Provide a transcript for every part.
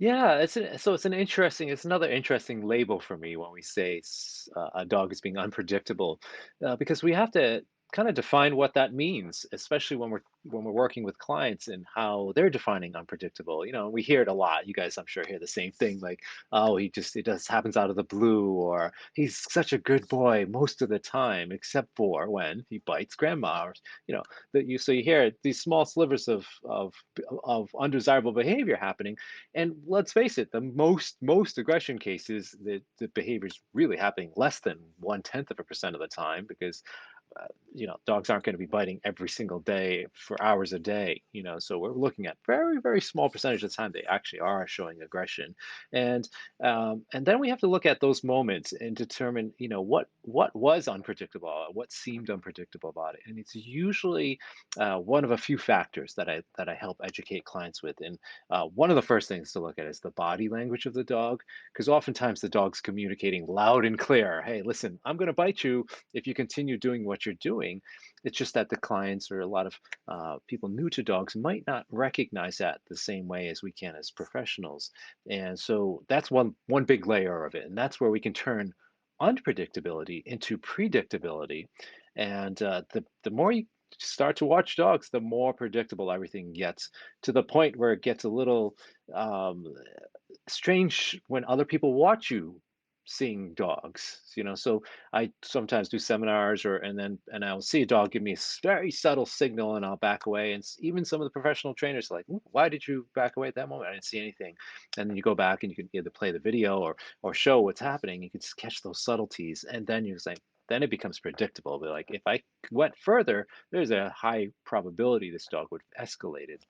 Yeah, it's an interesting it's another interesting label for me when we say a dog is being unpredictable, because we have to kind of define what that means, especially when we're working with clients and how they're defining unpredictable. You know, we hear it a lot. You guys, I'm sure, hear the same thing, like, "Oh, it just happens out of the blue," or "He's such a good boy most of the time, except for when he bites grandma," or you know, that you so you hear these small slivers of undesirable behavior happening, and let's face it, the most aggression cases, the behavior is really happening less than 1/10 of the time because dogs aren't going to be biting every single day for hours a day, so we're looking at very, very small percentage of the time they actually are showing aggression. And then we have to look at those moments and determine, what was unpredictable, what seemed unpredictable about it. And it's usually one of a few factors that I help educate clients with. And one of the first things to look at is the body language of the dog, because oftentimes the dog's communicating loud and clear, "Hey, listen, I'm going to bite you if you continue doing what you're doing." It's just that the clients or a lot of people new to dogs might not recognize that the same way as we can as professionals. And so that's one big layer of it. And that's where we can turn unpredictability into predictability. And the more you start to watch dogs, the more predictable everything gets, to the point where it gets a little um, strange when other people watch you seeing dogs. So I sometimes do seminars, and I'll see a dog give me a very subtle signal, and I'll back away, and even some of the professional trainers are like, "Ooh, why did you back away at that moment? I didn't see anything." And then you go back and you can either play the video or show what's happening. You can catch those subtleties, and then you're like, then it becomes predictable. But like, if I went further, there's a high probability this dog would have escalated.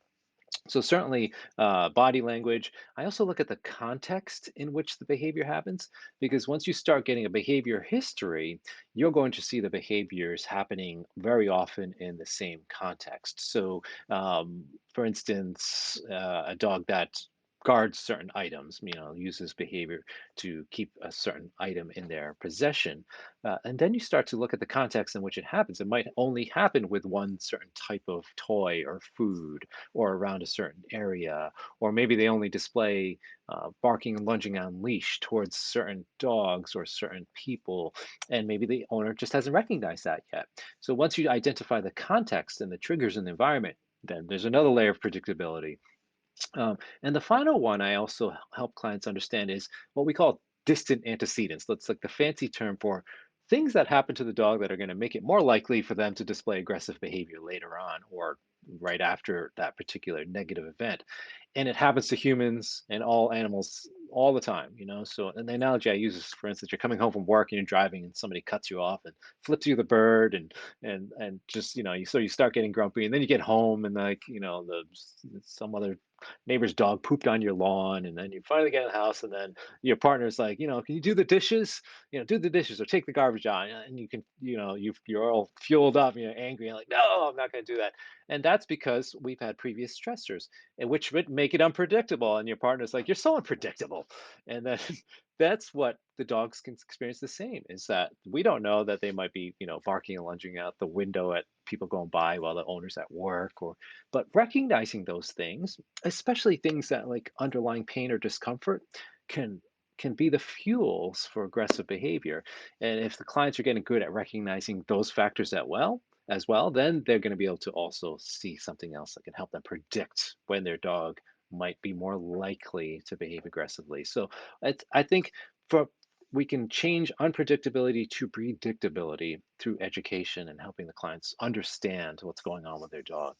So certainly, body language. I also look at the context in which the behavior happens, because once you start getting a behavior history, you're going to see the behaviors happening very often in the same context. So, for instance, a dog that guards certain items, uses behavior to keep a certain item in their possession. And then you start to look at the context in which it happens. It might only happen with one certain type of toy or food, or around a certain area, or maybe they only display barking and lunging on leash towards certain dogs or certain people, and maybe the owner just hasn't recognized that yet. So once you identify the context and the triggers in the environment, then there's another layer of predictability. And the final one I also help clients understand is what we call distant antecedents. That's like the fancy term for things that happen to the dog that are going to make it more likely for them to display aggressive behavior later on, or right after that particular negative event. And it happens to humans and all animals all the time, So, and the analogy I use is, for instance, you're coming home from work and you're driving and somebody cuts you off and flips you the bird, and just, you start getting grumpy, and then you get home and, like, the some other neighbor's dog pooped on your lawn, and then you finally get in the house, and then your partner's like, "Can you do the dishes? Do the dishes or take the garbage out." And you can, you're all fueled up, angry, and like, "No, I'm not going to do that." And that's because we've had previous stressors, and which would make it unpredictable. And your partner's like, "You're so unpredictable," and then that's what the dogs can experience the same. Is that we don't know that they might be, barking and lunging out the window at people going by while the owner's at work, or but recognizing those things, especially things that like underlying pain or discomfort, can can be the fuels for aggressive behavior. And if the clients are getting good at recognizing those factors as well, then they're going to be able to also see something else that can help them predict when their dog might be more likely to behave aggressively. So I think for we can change unpredictability to predictability through education and helping the clients understand what's going on with their dog.